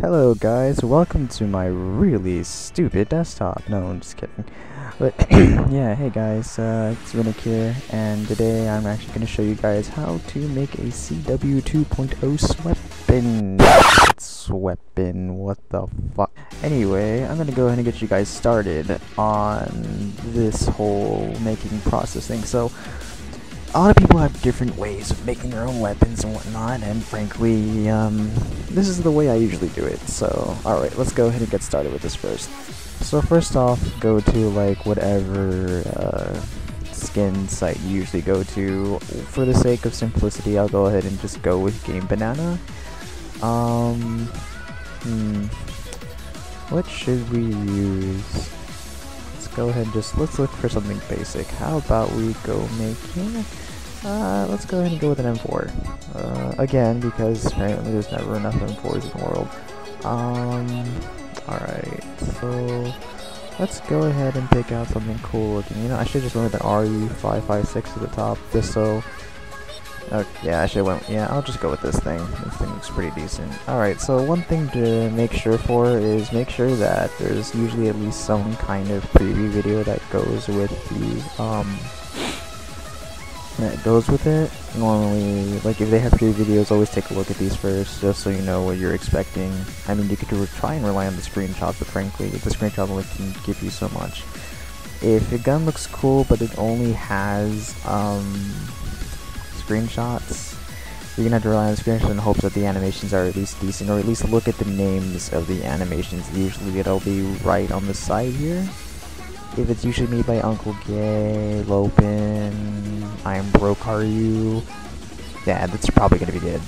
Hello guys, welcome to my really stupid desktop. No, I'm just kidding. But yeah, hey guys, it's Rinic here, and today I'm actually going to show you guys how to make a CW 2.0 SWEPin. SWEPin, what the fuck? Anyway, I'm going to go ahead and get you guys started on this whole making process thing. So, a lot of people have different ways of making their own weapons and whatnot, and frankly, this is the way I usually do it. So, alright, let's go ahead and get started with this first. So first off, go to like whatever skin site you usually go to. For the sake of simplicity, I'll go ahead and just go with Game Banana. What should we use? Go ahead and let's look for something basic. How about we go making let's go ahead and go with an M4 again, because apparently there's never enough M4s in the world. Alright, so let's go ahead and pick out something cool looking. You know, I should just went with an RU556 at the top, just so. Yeah, I should went. Yeah, I'll just go with this thing. This thing looks pretty decent. Alright, so one thing to make sure for is make sure that there's usually at least some kind of preview video that goes with it. Normally, like if they have preview videos, always take a look at these first, just so you know what you're expecting. I mean, you could try and rely on the screenshots, but frankly, the screenshot only can give you so much. If your gun looks cool, but it only has screenshots, you're gonna have to rely on the screenshots in hopes that the animations are at least decent, or at least look at the names of the animations. Usually it'll be right on the side here. If it's usually made by Uncle Gay, Lopin, I'm Broke Are You, yeah, that's probably gonna be good.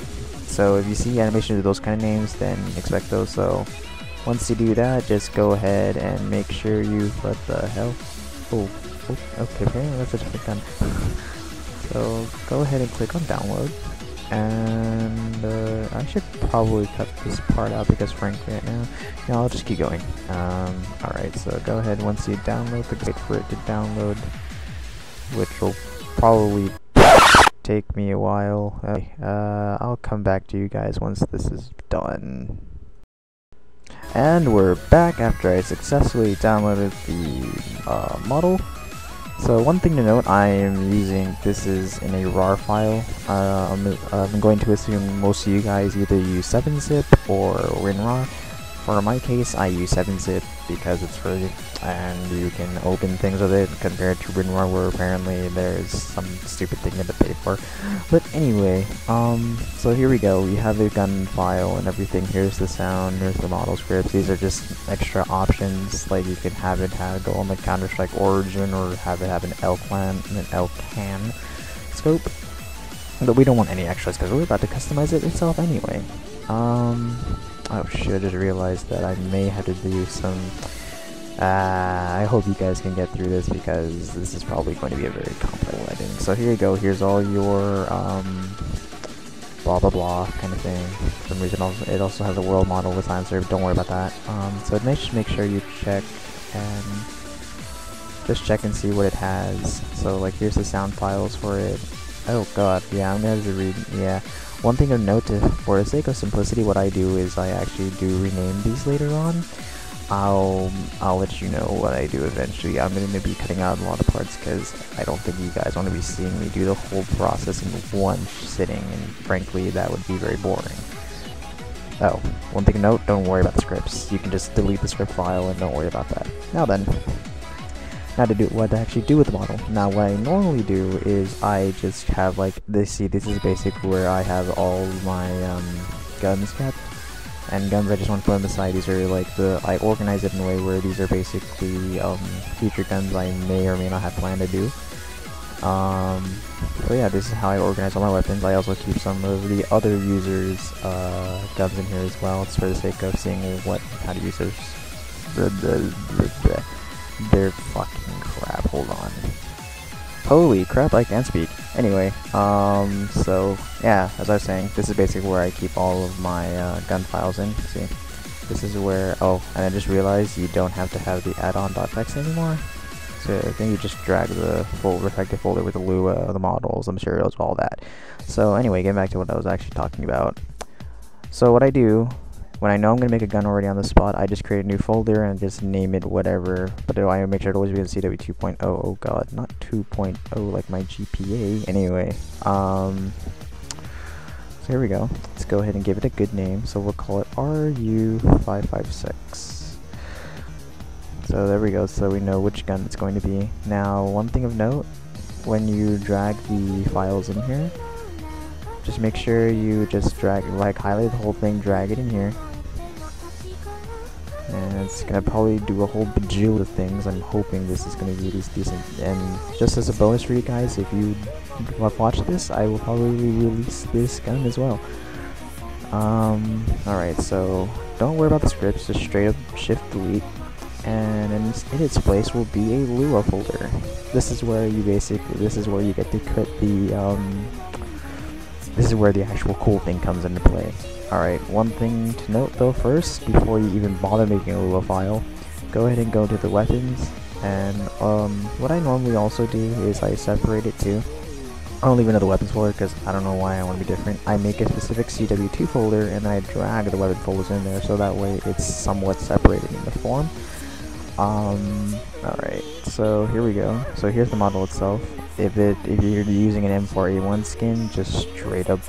So if you see animations of those kind of names, then expect those. So once you do that, just go ahead and make sure you, what the hell? Oh, okay, apparently that's a different gun. So go ahead and click on download, and I should probably cut this part out because frankly right now, I'll just keep going. Alright, so go ahead, once you download, wait for it to download, which will probably take me a while. I'll come back to you guys once this is done. And we're back after I successfully downloaded the model. So one thing to note, I am using, this is in a RAR file. I'm going to assume most of you guys either use 7-zip or WinRAR. For my case, I use 7-zip because it's free and you can open things with it, compared to WinRAR where apparently there's some stupid thing you have to pay for. But anyway, so here we go. We have the gun file and everything. Here's the sound, here's the model scripts. These are just extra options, like you can have it go on the Counter-Strike Origin, or have it have an LCAN scope. But we don't want any extras because we're about to customize it itself anyway. Oh shit, I just realized that I may have to do some, I hope you guys can get through this because this is probably going to be a very complex editing. So here you go, here's all your, blah blah blah kind of thing. For some reason it also has a world model with time serve, don't worry about that. So just make sure you check and see what it has. So like here's the sound files for it. Oh god, yeah, I'm gonna have to read, yeah. One thing of note, for the sake of simplicity, what I do is I actually do rename these later on. I'll let you know what I do eventually. I'm going to be cutting out a lot of parts because I don't think you guys want to be seeing me do the whole process in one sitting, and frankly that would be very boring. Oh, one thing to note, don't worry about the scripts. You can just delete the script file and don't worry about that. Now then, what to actually do with the model. Now what I normally do is I just have like this. See, this is basically where I have all my guns kept, and guns I just want to put on the side. These are like I organize it in a way where these are basically future guns I may or may not have planned to do. So yeah, this is how I organize all my weapons. I also keep some of the other users' guns in here as well. It's for the sake of seeing how to use their fucking crap. Hold on. Holy crap, I can't speak. Anyway, so yeah, as I was saying, this is basically where I keep all of my gun files in. See, this is where, oh, and I just realized you don't have to have the add-on.txt anymore. So then you just drag the respective folder with the Lua, the models, the materials, all that. So anyway, getting back to what I was actually talking about. So what I do When I know I'm gonna make a gun already on the spot, I just create a new folder and just name it whatever. But I make sure it always be in CW 2.0. Oh god, not 2.0 like my GPA. Anyway, so here we go. Let's go ahead and give it a good name. So we'll call it RU556. So there we go. So we know which gun it's going to be. Now, one thing of note, when you drag the files in here, just make sure you just drag, like, highlight the whole thing, drag it in here. And it's gonna probably do a whole bajillion of things. I'm hoping this is gonna be at least decent. And just as a bonus for you guys, if you watch this, I will probably release this gun as well. Alright, so don't worry about the scripts, just straight up shift delete. And in its place will be a Lua folder. This is where you get to put the, this is where the actual cool thing comes into play. Alright, one thing to note though first, before you even bother making a Lua file, go ahead and go to the weapons, and what I normally also do is I separate it too. I don't leave another weapons folder because I don't know why I want to be different. I make a specific CW2 folder and then I drag the weapon folders in there so that way it's somewhat separated in the form. Alright, so here we go. So here's the model itself. If you're using an M4A1 skin, just straight up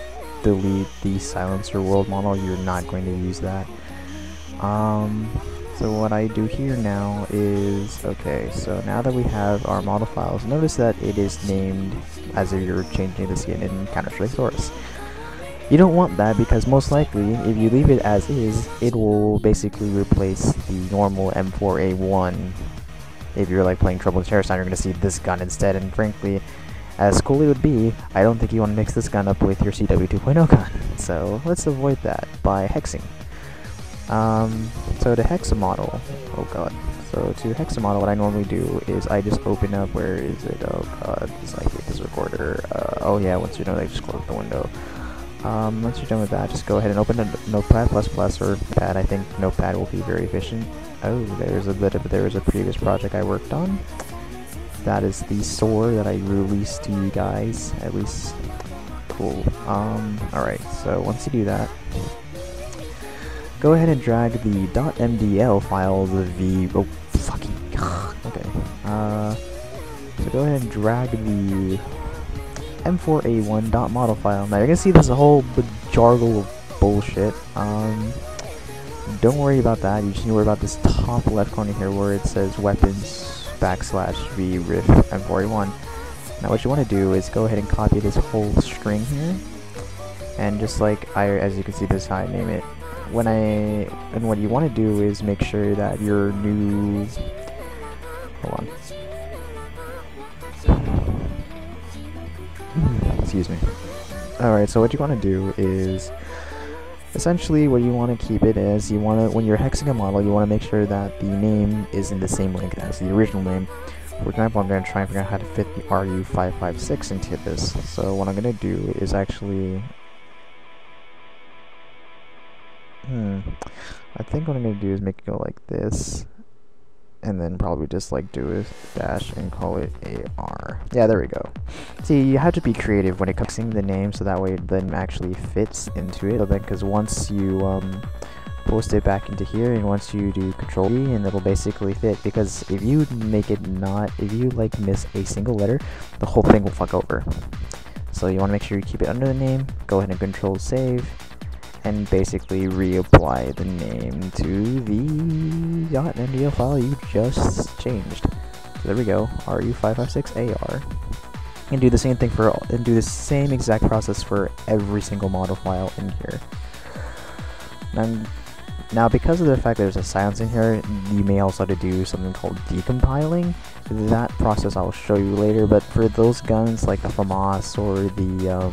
delete the silencer world model. You're not going to use that. So what I do here now is, okay, so now that we have our model files, notice that it is named as if you're changing the skin in Counter-Strike Source. You don't want that because most likely, if you leave it as is, it will basically replace the normal M4A1. If you're like playing Trouble in Terrorstown, you're going to see this gun instead, and frankly, as cool it would be, I don't think you want to mix this gun up with your CW 2.0 gun. So let's avoid that by hexing. So to hex a model, oh god. So to hex a model, what I normally do is I just open up, where is it? Oh god, I hate this recorder. Oh yeah, once you're done, I just close the window. Once you're done with that, just go ahead and open a Notepad++ or Pad. I think Notepad will be very efficient. Oh, there was a previous project I worked on. That is the SOAR that I released to you guys, at least. Cool. Alright, so once you do that, go ahead and drag the .mdl file, oh, fucking, okay. So go ahead and drag the M4A1.model file. Now you're gonna see there's a whole jargle of bullshit. Don't worry about that. You just need to worry about this top left corner here where it says weapons /v riff M4A1. Now what you want to do is go ahead and copy this whole string here, and just like as you can see, this is how I name it. And what you want to do is make sure that your new, hold on. Excuse me. Alright, so what you want to do is, essentially what you want to keep it as, when you're hexing a model, you want to make sure that the name is in the same link as the original name. For example, I'm going to try and figure out how to fit the RU556 into this. So what I'm going to do is actually, I think what I'm going to do is make it go like this, and then probably just like do a dash and call it AR. Yeah, there we go. See, you have to be creative when it comes to the name, so that way it then actually fits into it. So then, because once you post it back into here, and once you do Control V, and it'll basically fit. Because if you make it not, if you like miss a single letter, the whole thing will fuck over. So you want to make sure you keep it under the name. Go ahead and Control Save, and basically reapply the name to the .mdl file you just changed. So there we go, RU556AR. And do the same thing and do the same exact process for every single model file in here. Now because of the fact that there's a silence in here, you may also have to do something called decompiling. That process I'll show you later, but for those guns like the FAMAS or the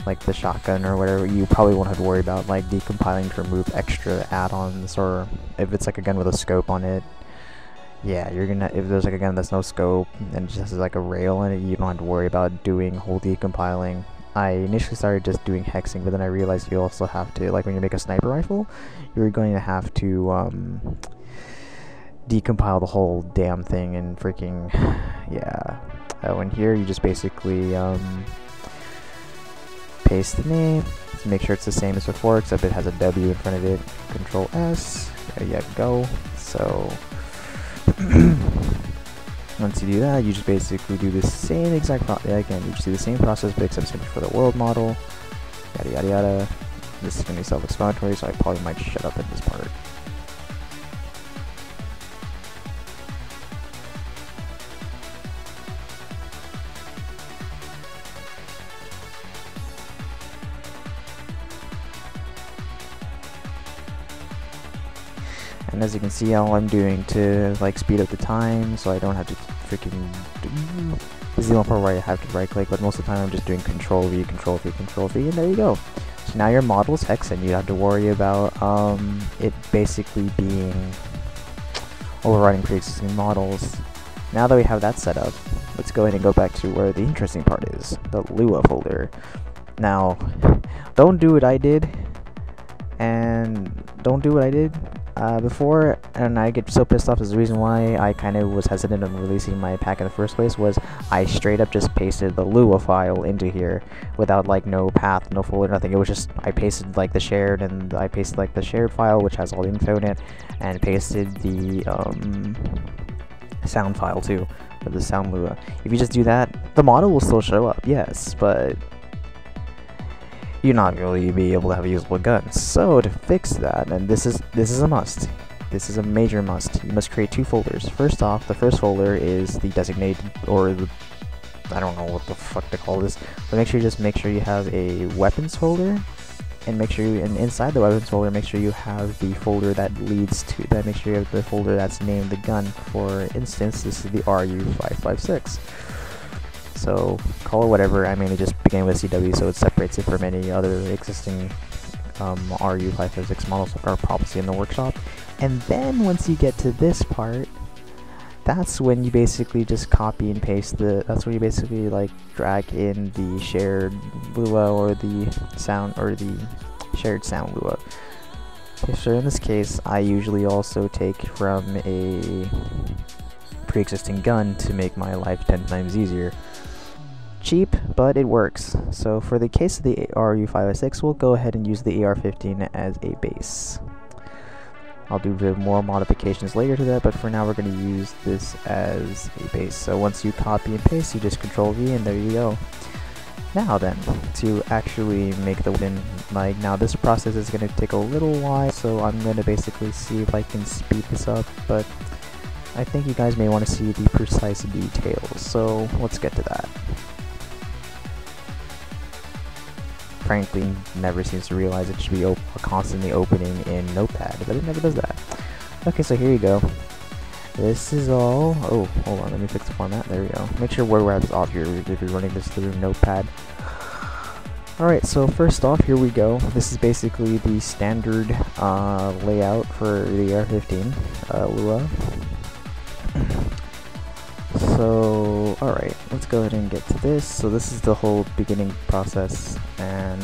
like the shotgun or whatever, you probably won't have to worry about like decompiling to remove extra add-ons, or if it's like a gun with a scope on it, yeah, you're gonna, if there's like a gun that's no scope and just has like a rail in it, you don't have to worry about doing whole decompiling. I initially started just doing hexing, but then I realized you also have to, like when you make a sniper rifle, you're going to have to decompile the whole damn thing, and freaking, yeah. And here you just basically paste the name, make sure it's the same as before except it has a W in front of it. Control S, there you go. So once you do that, you just basically do the same exact again, you just do the same process but except for the world model, yada yada yada. This is going to be self-explanatory, so I probably might shut up at this part. And as you can see, all I'm doing to like speed up the time so I don't have to freaking this is the one part where I have to right click, but most of the time I'm just doing Control V, Control V, Control V, and there you go. So now your model is hex and you don't have to worry about it basically being overriding pre-existing models. Now that we have that set up, let's go ahead and go back to where the interesting part is, the Lua folder. Now, don't do what I did, before, and I get so pissed off is the reason why I kind of was hesitant on releasing my pack in the first place was I straight up just pasted the Lua file into here without like no path, no folder, nothing. It was just I pasted like the shared, and I pasted like the shared file which has all the info in it, and pasted the sound file too, for the sound Lua. If you just do that, the model will still show up, yes, but you're not really be able to have a usable gun. So to fix that, and this is a must. This is a major must. You must create two folders. First off, the first folder is the designated, or the, I don't know what the fuck to call this, but make sure you have a weapons folder, and make sure you, and inside the weapons folder, make sure you have the folder that leads to that. Make sure you have the folder that's named the gun. For instance, this is the RU556. So call it whatever. I mainly just began with CW, so it separates it from any other existing RU556 models that are probably in the workshop. And then once you get to this part, that's when you basically just copy and paste that's where you basically like drag in the shared Lua or the sound or the shared sound Lua. Okay, so in this case, I usually also take from a pre-existing gun to make my life 10 times easier. Cheap, but it works. So for the case of the RU506, we'll go ahead and use the AR-15 as a base. I'll do more modifications later to that, but for now we're going to use this as a base. So once you copy and paste, you just Control V and there you go. Now then, to actually make the weapon, like now this process is going to take a little while, so I'm going to basically see if I can speed this up, but I think you guys may want to see the precise details, so let's get to that. Frankly, never seems to realize it should be constantly opening in Notepad, but it never does that. Okay, so here you go. This is all. Oh, hold on, let me fix the format. There we go. Make sure WordWrap is off here if you're running this through Notepad. Alright, so first off, here we go. This is basically the standard layout for the AR-15 Lua. So, alright, let's go ahead and get to this. So this is the whole beginning process, and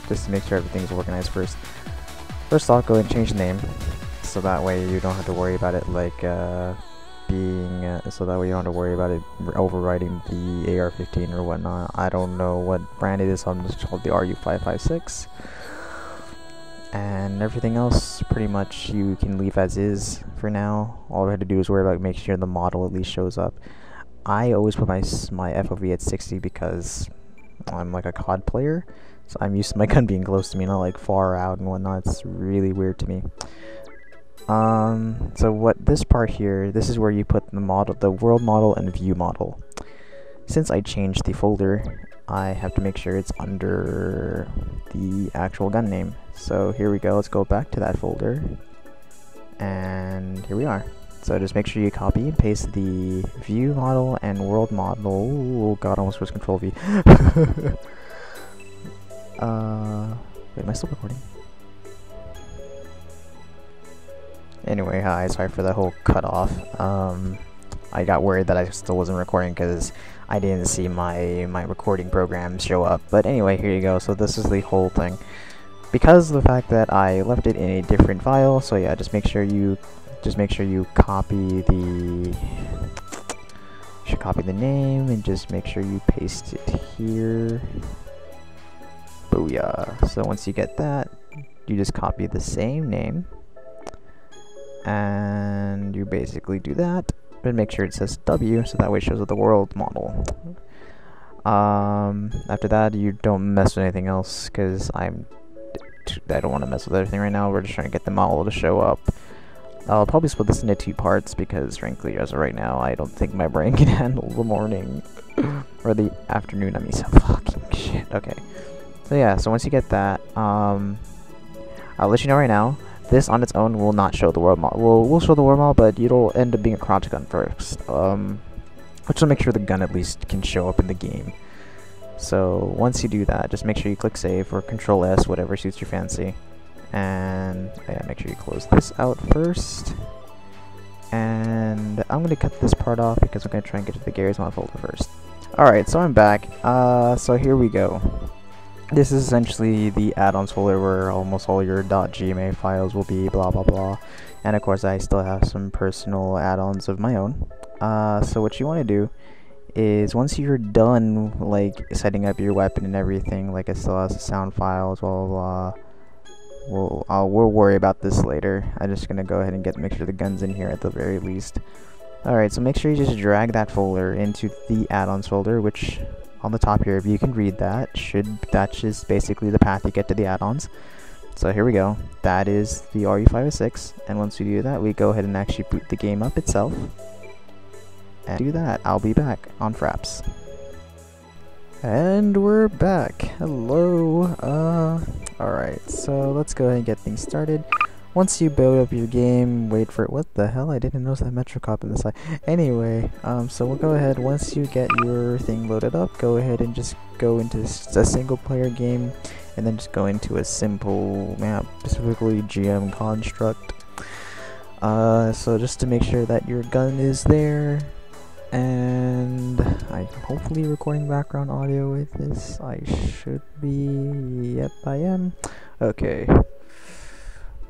just to make sure everything's organized first. First off, go ahead and change the name, so that way you don't have to worry about it like so that way you don't have to worry about it overriding the AR-15 or whatnot. I don't know what brand it is, so I'm just called the RU556. And everything else, pretty much, you can leave as is for now. All we have to do is worry about making sure the model at least shows up. I always put my FOV at 60 because I'm like a COD player, so I'm used to my gun being close to me, not like far out and whatnot. It's really weird to me. So what this part here, this is where you put the model, the world model and view model. Since I changed the folder, I have to make sure it's under the actual gun name. So here we go, let's go back to that folder, and here we are. So just make sure you copy and paste the view model and world model. Oh god, I almost pressed Control V. Wait, am I still recording? Anyway, hi, sorry for that whole cutoff. I got worried that I still wasn't recording because I didn't see my recording program show up. But anyway, here you go. So this is the whole thing. Because of the fact that I left it in a different file, so yeah, just make sure you copy the name and just make sure you paste it here. Booyah. So once you get that, you just copy the same name, and you basically do that, but make sure it says W, so that way it shows up the world model. After that, you don't mess with anything else, because I don't want to mess with everything right now. We're just trying to get them all to show up. I'll probably split this into 2 parts, because frankly, as of right now, I don't think my brain can handle the morning, or the afternoon. I mean, so fucking shit. Okay. So yeah, so once you get that, I'll let you know right now, this on its own will not show the world model. We'll show the world model, but it'll end up being a crouch gun first. Which will make sure the gun at least can show up in the game. So once you do that, just make sure you click save or Control S, whatever suits your fancy. And yeah, make sure you close this out first. And I'm gonna cut this part off because we're gonna try and get to the Gary's mod folder first. Alright, so I'm back. So here we go. This is essentially the add-ons folder where almost all your .gma files will be, blah blah blah. And of course I still have some personal add-ons of my own. So what you want to do is, once you're done like setting up your weapon and everything, like it still has the sound files, blah blah blah. We'll worry about this later. I'm just gonna go ahead and make sure the gun's in here at the very least. Alright, so make sure you just drag that folder into the add-ons folder, which on the top here, if you can read that, that's just basically the path you get to the add-ons. So here we go. That is the RU506, and once we do that, we go ahead and actually boot the game up itself. And do that. I'll be back on Fraps. And we're back. Hello. Alright, so let's go ahead and get things started. Once you build up your game, wait for it. What the hell? I didn't notice that metro cop in the side. Anyway, so we'll go ahead, once you get your thing loaded up, go ahead and just go into a single player game, and then just go into a simple map, specifically GM construct. So just to make sure that your gun is there, and I'm hopefully recording background audio with this. I should be. Yep, I am. Okay.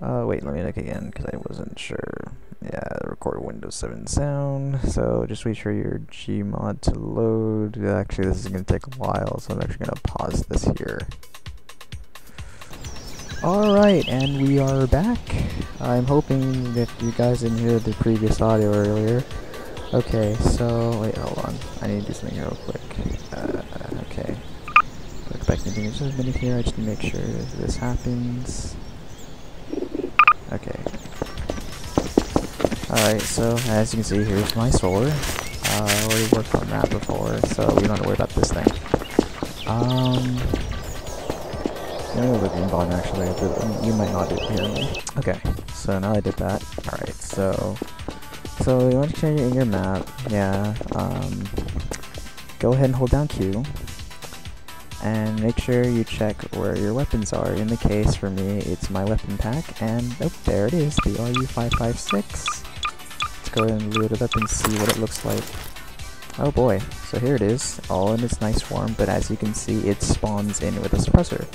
Wait, let me look again, because I wasn't sure. Yeah, record Windows 7 sound. So just wait for your Gmod to load. Actually, this is going to take a while, so I'm actually going to pause this here. Alright, and we are back. I'm hoping that you guys didn't hear the previous audio earlier. Okay, so, wait, hold on. I need to do something real quick. Okay. Look back into just a minute here, I just need to make sure that this happens. Okay. Alright, so as you can see, here's my solar. I already worked on that before, so we don't have to worry about this thing. Let me look in volume actually, you might not hear me. Okay, so now I did that. Alright, so you want to change it in your map, yeah, go ahead and hold down Q. And make sure you check where your weapons are. In the case, for me, it's my weapon pack, and oh, there it is, the RU556. Let's go ahead and load it up and see what it looks like. Oh boy, so here it is, all in its nice form, but as you can see, it spawns in with a suppressor.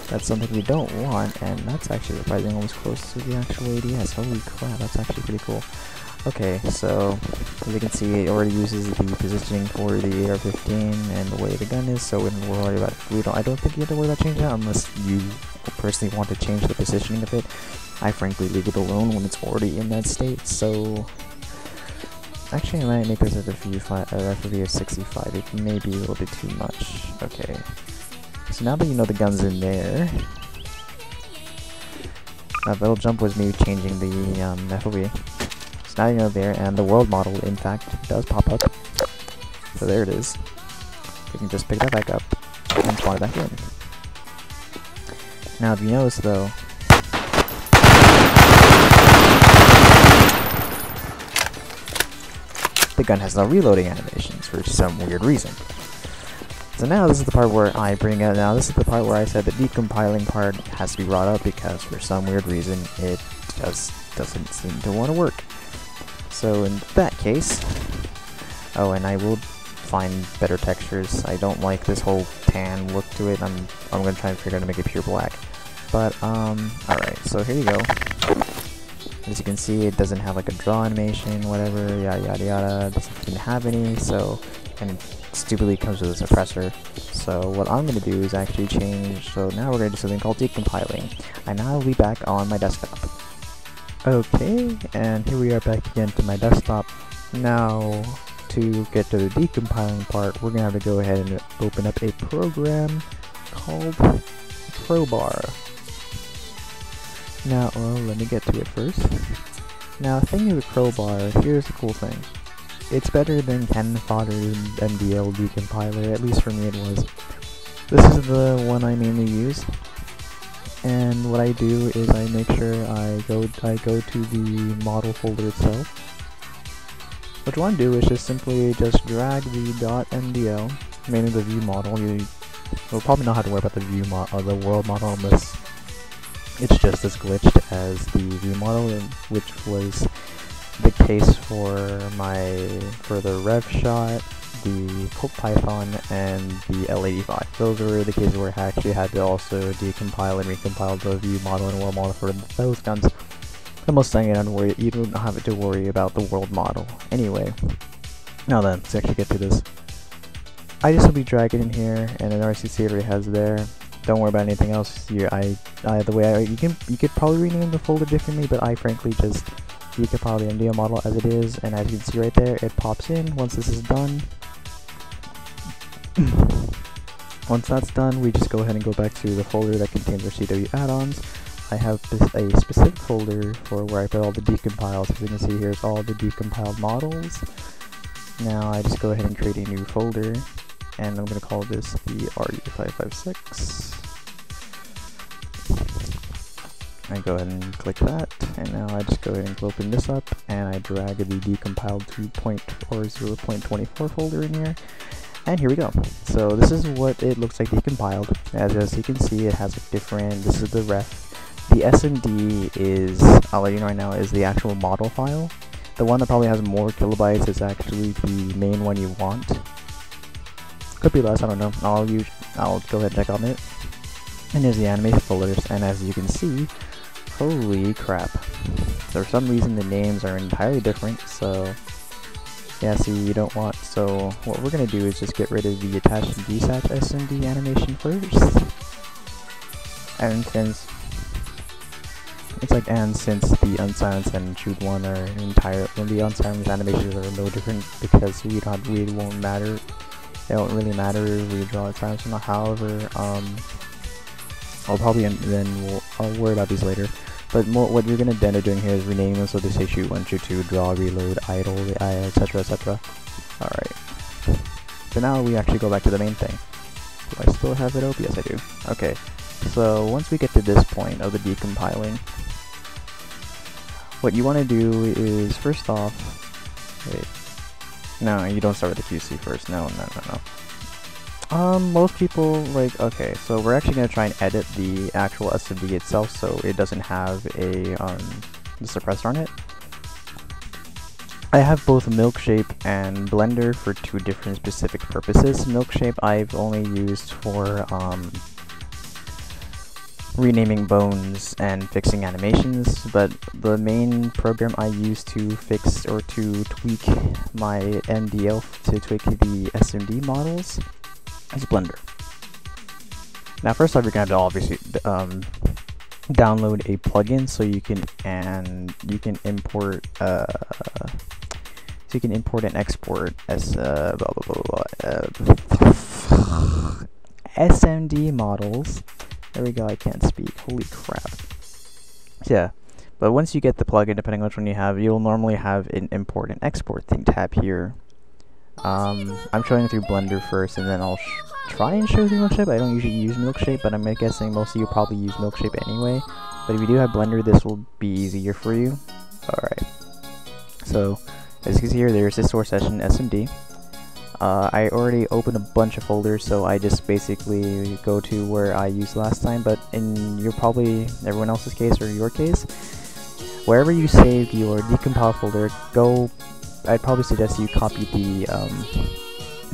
That's something we don't want, and that's actually surprisingly almost close to the actual ADS. Holy crap, that's actually pretty cool. Okay, so as you can see, it already uses the positioning for the AR-15 and the way the gun is, so we don't worry about it. I don't think you have to worry about changing that unless you personally want to change the positioning of it. I frankly leave it alone when it's already in that state, so actually I might make this at a FOV of 65. It may be a little bit too much. Okay, so now that you know the gun's in there, that little jump was me changing the FOV. Now you know there, and the world model, in fact, does pop up. So there it is. You can just pick that back up and spawn it back in. Now, if you notice, though, the gun has no reloading animations for some weird reason. So now this is the part where I bring out. Now this is the part where I said the decompiling part has to be brought up because for some weird reason it just doesn't seem to want to work. So in that case, oh, and I will find better textures. I don't like this whole tan look to it. I'm gonna try and figure out how to make it pure black. But alright, so here you go. As you can see, it doesn't have like a draw animation, whatever, yada yada yada. It doesn't have any, so and stupidly comes with a suppressor. So what I'm going to do is actually change, so now we're going to do something called decompiling. And now I'll be back on my desktop. Okay, and here we are back again to my desktop. Now, to get to the decompiling part, we're going to have to go ahead and open up a program called Crowbar. Now, well, let me get to it first. Now, thinking of the Crowbar, here's the cool thing. It's better than Cannon Fodder's MDL decompiler, at least for me it was. This is the one I mainly use, and what I do is I make sure I go to the model folder itself. What you want to do is just simply drag the .mdl, mainly the view model. You'll probably not have to worry about the view the world model unless it's just as glitched as the view model, which was the case for the rev shot, the CodePython, and the L85. Those were the cases where I actually had to also decompile and recompile the view model and world model for those guns. The most thing you don't have to worry about the world model. Anyway, now then, let's actually get to this. I just simply drag it in here, and an RCC already has there. Don't worry about anything else. You could probably rename the folder differently, but I frankly just decompile the MDL model as it is, and as you can see right there, it pops in once this is done. Once that's done, we just go ahead and go back to the folder that contains our CW add-ons. I have a specific folder for where I put all the decompiles. As you can see, here's all the decompiled models. Now I just go ahead and create a new folder, and I'm going to call this the RU556. I go ahead and click that, and now I just go ahead and open this up, and I drag the decompiled 0.24 folder in here, and here we go. So this is what it looks like decompiled. As you can see, it has a different, this is the ref. The SMD is, I'll let you know right now, is the actual model file. The one that probably has more kilobytes is actually the main one you want. Could be less, I don't know. I'll go ahead and check on it. And there's the animation folders, and as you can see, holy crap. For some reason the names are entirely different, so yeah, see, you don't want, so what we're gonna do is just get rid of the attached DSAT SMD animation first. And since the unsilenced and shoot one are the unsilenced animations are no different because it won't matter. It won't really matter if we draw it silenced or not. However, I'll worry about these later. But what you're gonna end up doing here is renaming them so they say shoot 1, shoot 2, draw, reload, idle, etc, etc. Alright. So now we actually go back to the main thing. Do I still have it open? Yes, I do. Okay. So once we get to this point of the decompiling, what you want to do is first off, wait, no, you don't start with the QC first. No. Most people, okay, so we're actually going to try and edit the actual SMD itself so it doesn't have a the suppressor on it. I have both Milkshape and Blender for two different specific purposes. Milkshape I've only used for renaming bones and fixing animations, but the main program I use to fix or to tweak my MDL to tweak the SMD models is Blender. Now first off, you're going to have to obviously download a plugin so you can import and export SMD models. There we go, I can't speak, holy crap. Yeah, but once you get the plugin, depending on which one you have, you'll normally have an import and export thing tab here. I'm showing through Blender first, and then I'll try and show through Milkshape. I don't usually use Milkshape, but I'm guessing most of you probably use Milkshape anyway. But if you do have Blender, this will be easier for you. Alright, so as you can see here, there's this source session SMD. I already opened a bunch of folders, so I just basically go to where I used last time, but in everyone else's case or your case, wherever you saved your decompile folder, I'd probably suggest you copy the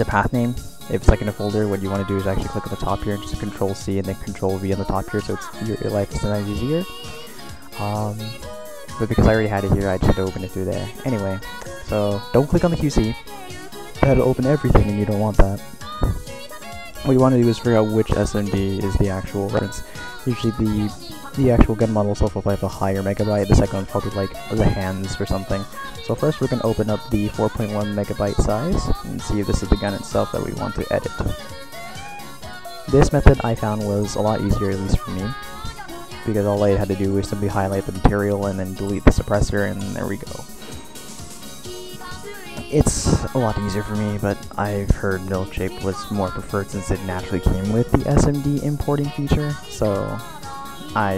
path name. If it's in a folder, what you want to do is actually click on the top here and just Control C and then Control V on the top here, so your life is sometimes easier. But because I already had it here, I just had to open it through there. Anyway, so don't click on the QC. that'll open everything, and you don't want that. What you want to do is figure out which SMD is the actual reference. Usually the actual gun model itself will have a higher megabyte, the second one probably like the hands or something. So first we're going to open up the 4.1 megabyte size and see if this is the gun itself that we want to edit. This method I found was a lot easier, at least for me, because all I had to do was simply highlight the material and then delete the suppressor, and there we go. It's a lot easier for me, but I've heard milkshake was more preferred since it naturally came with the SMD importing feature, so I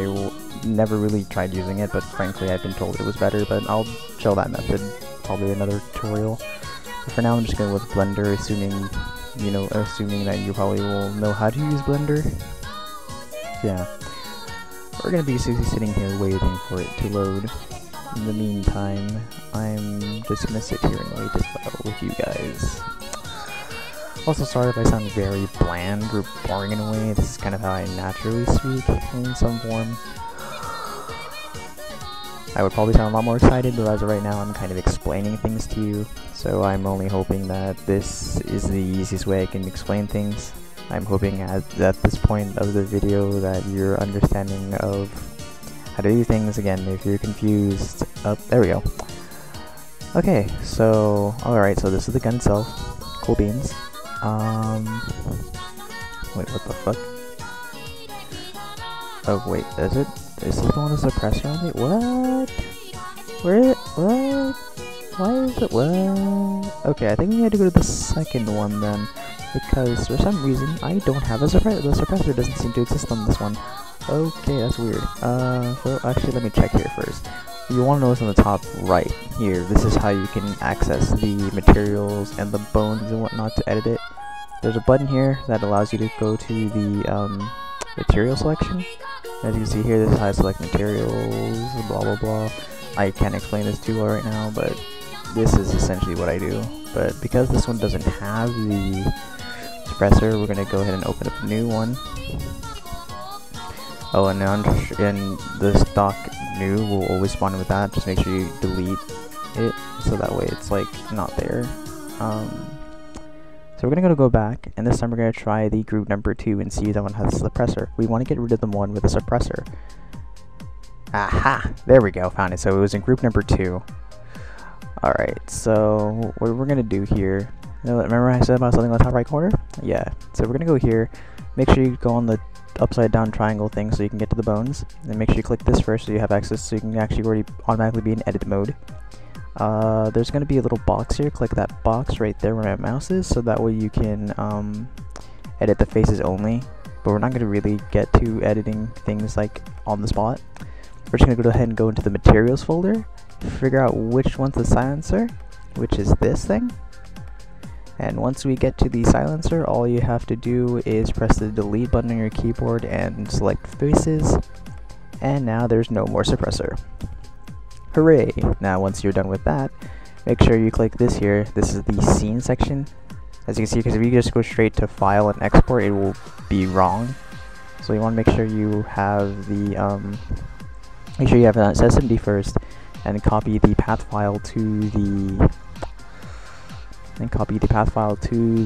never really tried using it, but frankly I've been told it was better, but I'll show that method probably another tutorial. But for now I'm just going with Blender, assuming that you probably will know how to use Blender. Yeah. We're going to be sitting here waiting for it to load. In the meantime, I'm just going to sit here and wait as well with you guys. Also, sorry if I sound very bland or boring in a way. This is kind of how I naturally speak in some form. I would probably sound a lot more excited, but as of right now I'm kind of explaining things to you, so I'm only hoping that this is the easiest way I can explain things. I'm hoping at this point of the video that you're understanding of how to do things. Again, if you're confused, there we go. Okay, so, alright, so this is the gun itself. Cool beans. Wait, what the fuck? Oh, wait, is it? Is this the one with the suppressor on it? What? What? Why is it? What? Okay, I think we had to go to the second one then, because for some reason I don't have a suppressor. The suppressor doesn't seem to exist on this one. Okay, that's weird. So actually let me check here first. You want to notice on the top right here, this is how you can access the materials and the bones and whatnot to edit it. There's a button here that allows you to go to the material selection. As you can see here, this is how I select materials, blah blah blah. I can't explain this too well right now, but this is essentially what I do. But because this one doesn't have the suppressor, we're going to go ahead and open up a new one. Oh, and the stock new will always spawn with that. Just make sure you delete it, so that way it's like not there. So we're gonna go back, and this time we're gonna try the group number 2 and see if that one has a suppressor. We want to get rid of the one with a suppressor. Aha! There we go, found it. So it was in group number 2. Alright, so what we're gonna do here, remember I said about something on the top right corner? Yeah, so we're gonna go here, make sure you go on the upside down triangle thing so you can get to the bones, and make sure you click this first so you have access, so you can actually already automatically be in edit mode. There's going to be a little box here. Click that box right there where my mouse is, so that way you can edit the faces only, but we're not going to really get to editing things like on the spot. We're just going to go ahead and go into the materials folder, figure out which one's the silencer, which is this thing, and once we get to the silencer, all you have to do is press the delete button on your keyboard and select faces, and now there's no more suppressor. Hooray! Now once you're done with that, make sure you click this here. This is the scene section. As you can see, because if you just go straight to file and export, it will be wrong. So you want to make sure you have the make sure you have that SMD first, and copy the path file to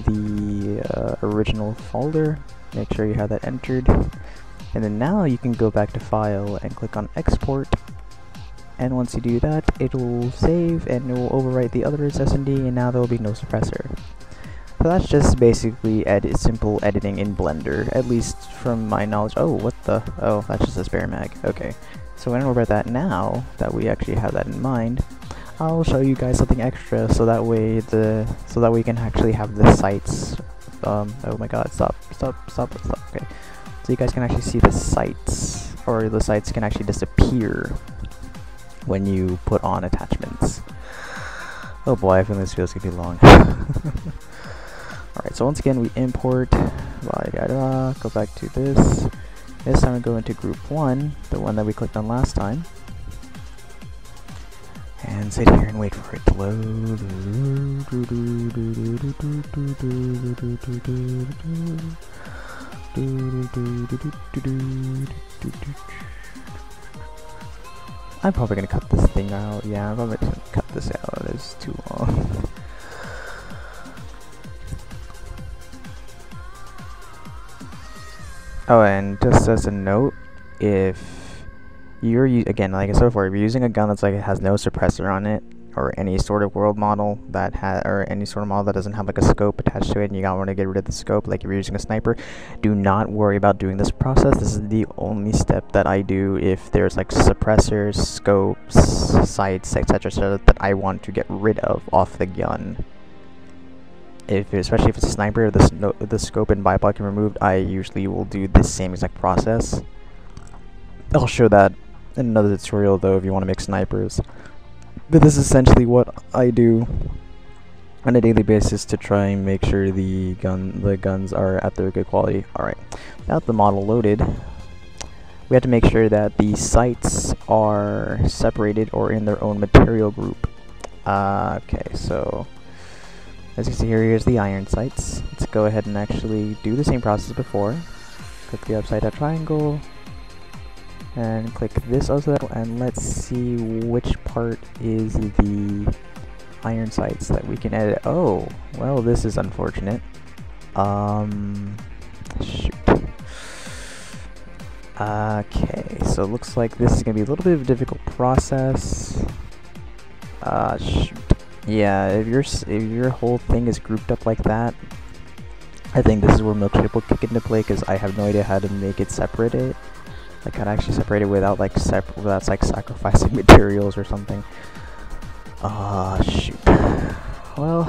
the original folder. Make sure you have that entered, and then now you can go back to file and click on export. And once you do that, it will save and it will overwrite the other SMD, and now there will be no suppressor. So that's just basically simple editing in Blender, at least from my knowledge. Oh, what the? Oh, that's just a spare mag. Okay, so when over that, now that we actually have that in mind, I'll show you guys something extra, so that way we can actually have the sights. Oh my God! Stop! Okay, so you guys can actually see the sights, or the sights can actually disappear when you put on attachments. Oh boy, I feel this feels gonna be long. Alright, so once again we import, go back to this. This time we go into group 1, the one that we clicked on last time, and sit here and wait for it to load. I'm probably gonna cut this thing out. Yeah, I'm probably gonna cut this out. It's too long. Oh, and just as a note, if you're again, like I said before, if you're using a gun that's like it has no suppressor on it, or any sort of world model that or any sort of model that doesn't have like a scope attached to it, and you gotta want to get rid of the scope, like if you're using a sniper, do not worry about doing this process. This is the only step that I do if there's like suppressors, scopes, sights, etc., that I want to get rid of off the gun. Especially if it's a sniper, the scope and bipod can be removed. I usually will do the same exact process. I'll show that in another tutorial though if you want to make snipers. But this is essentially what I do on a daily basis to try and make sure the guns are at their good quality. Alright, now that the model loaded, we have to make sure that the sights are separated or in their own material group. Okay, so as you can see here, here's the iron sights. Let's go ahead and actually do the same process before. Click the upside down triangle and click this also, and let's see which part is the iron sights that we can edit. Oh, well, this is unfortunate. Shoot. Okay, so it looks like this is gonna be a little bit of a difficult process. Shoot. Yeah, if your whole thing is grouped up like that, I think this is where milkshake will kick into play, because I have no idea how to make it separate it. Like how to actually separate it without like without like sacrificing materials or something. Shoot. Well,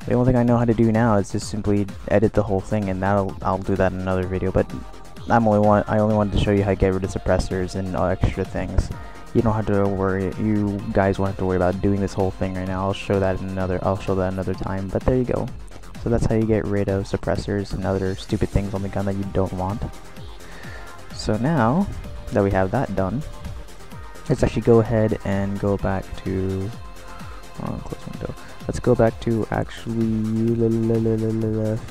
the only thing I know how to do now is just simply edit the whole thing, and I'll do that in another video. But I only wanted to show you how to get rid of suppressors and extra things. You don't have to worry. You guys won't have to worry about doing this whole thing right now. I'll show that another time. But there you go. So that's how you get rid of suppressors and other stupid things on the gun that you don't want. So now that we have that done, let's actually go ahead and go back to close window. Let's go back to actually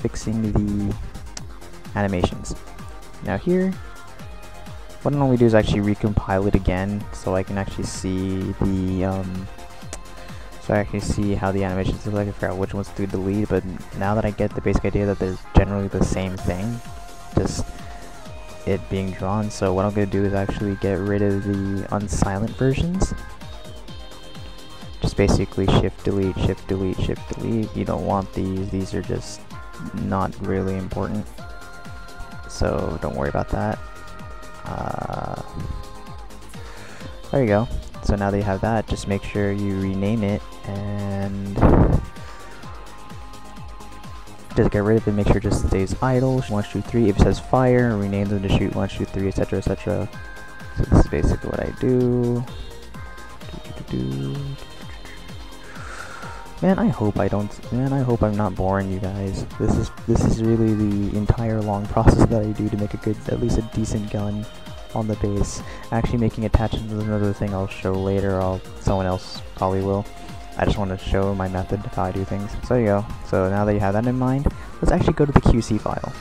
fixing the animations. Now here, what I normally do is actually recompile it again, so I can actually see the how the animations look like. I forgot which ones to delete, but now that I get the basic idea that they're generally the same thing, just it being drawn. So what I'm going to do is actually get rid of the unsilent versions. Just basically shift delete, shift delete, shift delete. You don't want these are just not really important, so don't worry about that. There you go. So now that you have that, just make sure you rename it and just get rid of it. Make sure it just stays idle. 1, 2, 3. If it says fire, rename them to shoot 1, 2, 3, etc., etc. So this is basically what I do. Man, I hope I'm not boring you guys. This is really the entire long process that I do to make at least a decent gun on the base. Actually making attachments is another thing I'll show later. Someone else probably will. I just want to show my method of how I do things. So there you go. So now that you have that in mind, let's actually go to the QC file.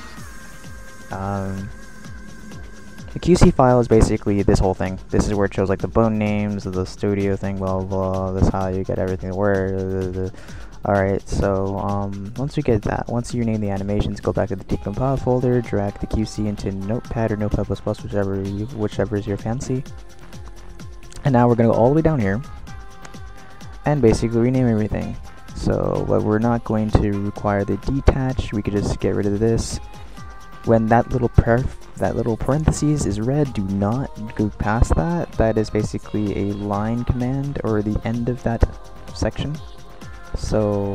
The QC file is basically this whole thing. This is where it shows like the bone names, the studio thing, blah blah. This is how you get everything where. Alright, so once you get that, once you name the animations, go back to the decompile folder, drag the QC into Notepad or Notepad++, whichever is your fancy. And now we're gonna go all the way down here and basically rename everything. So, but we're not going to require the detach. We could just get rid of this. When that little parentheses is red, do not go past that. That is basically a line command, or the end of that section. So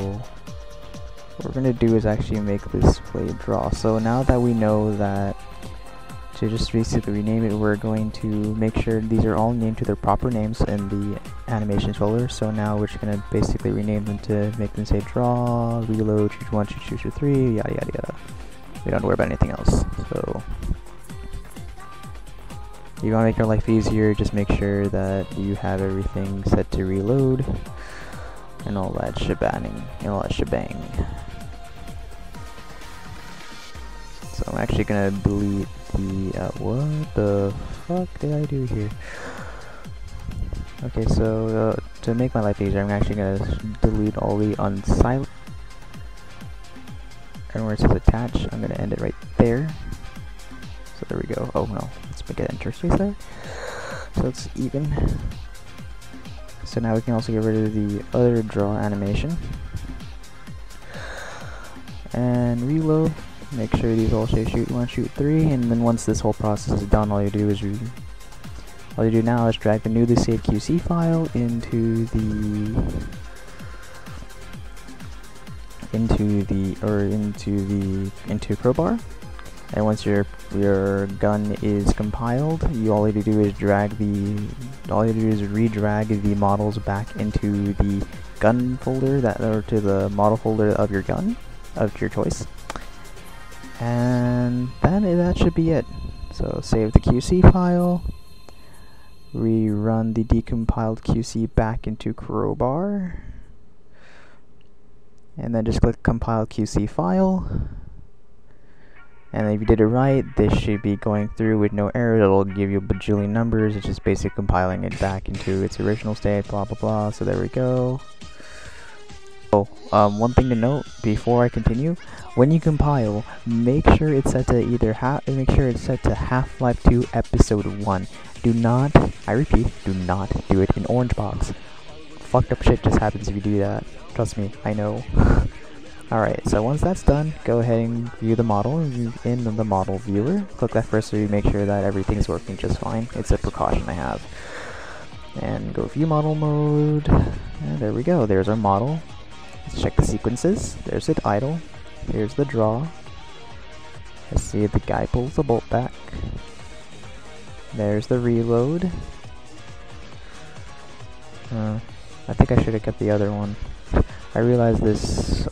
what we're gonna do is actually make this play draw. So now that we know that to just basically rename it, we're going to make sure these are all named to their proper names in the animations folder. So now we're just gonna basically rename them to make them say draw, reload, choose 1, choose 3, yada yada yada. We don't have to worry about anything else. So you want to make your life easier, just make sure that you have everything set to reload and all that shebang. So I'm actually gonna delete the what the fuck did I do here? Okay, so to make my life easier, I'm actually gonna delete all the unsilent, and where it says attach, I'm gonna end it right there. So there we go. Oh no, let's make an interspace there, so it's even. So now we can also get rid of the other draw animation and reload. Make sure these all say shoot 1, shoot 3, and then once this whole process is done, all you do now is drag the newly saved QC file into crowbar. And once your gun is compiled, all you do is redrag the models back into the gun folder or to the model folder of your gun of your choice. And that should be it. So save the QC file, rerun the decompiled QC back into crowbar, and then just click compile QC file. And if you did it right, this should be going through with no errors. It'll give you a bajillion numbers. It's just basically compiling it back into its original state, blah blah blah. So there we go. Oh, one thing to note before I continue: when you compile, make sure it's set to Half-Life 2 Episode 1. Do not, I repeat, do not do it in orange box. Fucked up shit just happens if you do that. Trust me, I know. Alright, so once that's done, go ahead and view the model in the model viewer. Click that first so you make sure that everything's working just fine. It's a precaution I have. And go view model mode. And there we go, there's our model. Let's check the sequences. There's it idle. Here's the draw. Let's see if the guy pulls the bolt back. There's the reload. I think I should have kept the other one. I realize this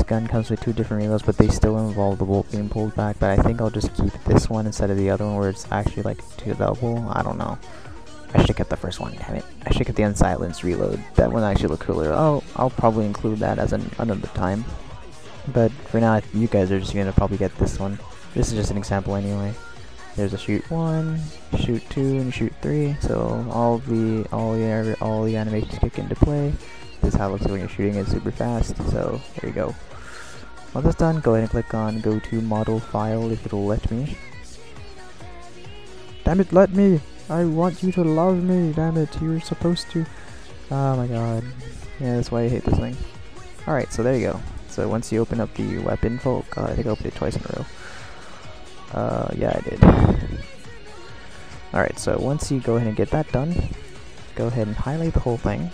gun comes with 2 different reloads, but they still involve the bolt being pulled back. But I think I'll just keep this one instead of the other one where it's actually like 2 double. I don't know. I should have kept the first one, damn it. I should have kept the unsilenced reload. That one actually looked cooler. I'll probably include that as another time. But for now, you guys are just gonna probably get this one. This is just an example anyway. There's a shoot 1, shoot 2, and shoot 3. So all the animations kick into play. This is how it looks when you're shooting it super fast. So there you go. Once that's done, go ahead and click on go to model file if it'll let me. Damn it, let me! I want you to love me, damn it, you're supposed to. Oh my god. Yeah, that's why I hate this thing. Alright, so there you go. So once you open up the weapon folk, I think I opened it twice in a row. Yeah, I did. Alright, so once you go ahead and get that done, go ahead and highlight the whole thing,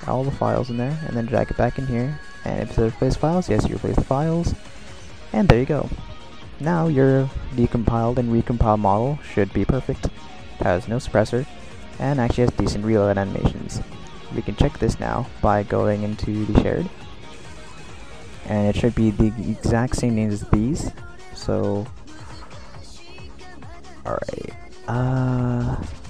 all the files in there, and then drag it back in here. And if it says replace files, yes, you replace the files. And there you go. Now your decompiled and recompiled model should be perfect. It has no suppressor, and actually has decent reload animations. We can check this now by going into the shared. And it should be the exact same names as these. So, alright.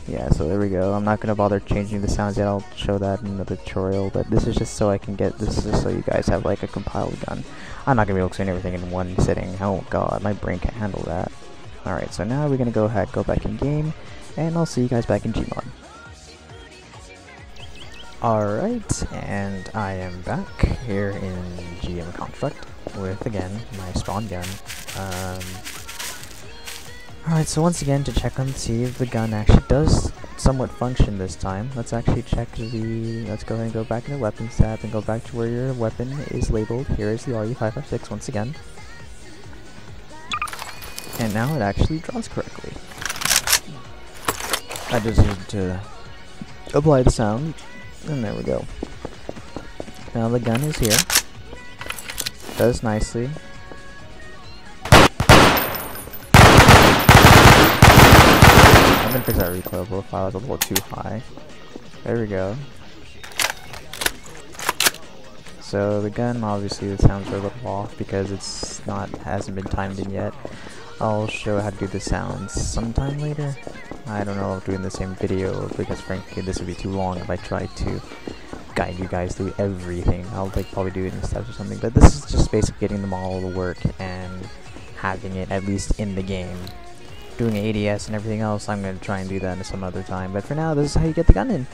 Yeah, so there we go. I'm not gonna bother changing the sounds yet. I'll show that in another tutorial, but this is just so I can get this is just so you guys have like a compiled gun. I'm not gonna be able to explain everything in one sitting. Oh god, my brain can't handle that. Alright, so now we're gonna go back in game, and I'll see you guys back in Gmod. Alright, and I am back here in GM Construct with, again, my spawn gun. Alright, so once again, to check on see if the gun actually does somewhat function this time, let's actually check let's go ahead and go back into Weapons tab and go back to where your weapon is labeled. Here is the RU556 once again. And now it actually draws correctly. I just need to apply the sound, and there we go. Now the gun is here. Does nicely. I'm gonna fix that recoil profile, it's a little too high. There we go. So the gun, obviously the sounds are a little off because it's hasn't been timed in yet. I'll show how to do the sounds sometime later. I don't know if doing the same video because frankly this would be too long if I tried to guide you guys through everything. I'll probably do it in steps or something, but this is just basically getting them all to work and having it at least in the game. Doing ADS and everything else, I'm going to try and do that in some other time, but for now this is how you get the gun in.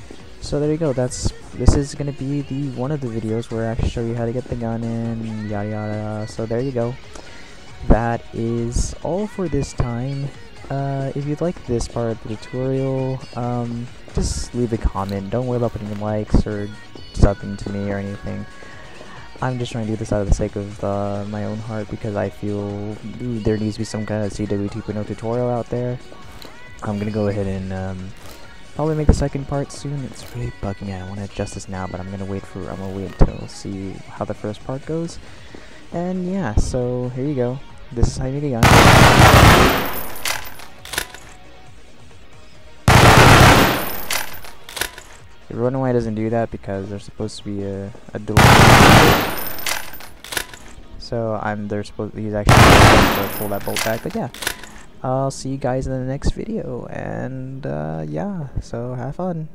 So there you go. This is gonna be the one of the videos where I actually show you how to get the gun in, yada yada. So there you go. That is all for this time. If you'd like this part of the tutorial, just leave a comment. Don't worry about putting likes or subbing to me or anything. I'm just trying to do this out of the sake of my own heart, because I feel there needs to be some kind of CW 2.0 tutorial out there. I'm gonna go ahead and probably make the second part soon. It's really bugging me. I want to adjust this now, but I'm gonna wait until see how the first part goes. And yeah, so here you go. This is how you make a gun. If you're wondering why it doesn't do that, because there's supposed to be a delay. So he's actually supposed to pull that bolt back. But yeah, I'll see you guys in the next video, and yeah, so have fun.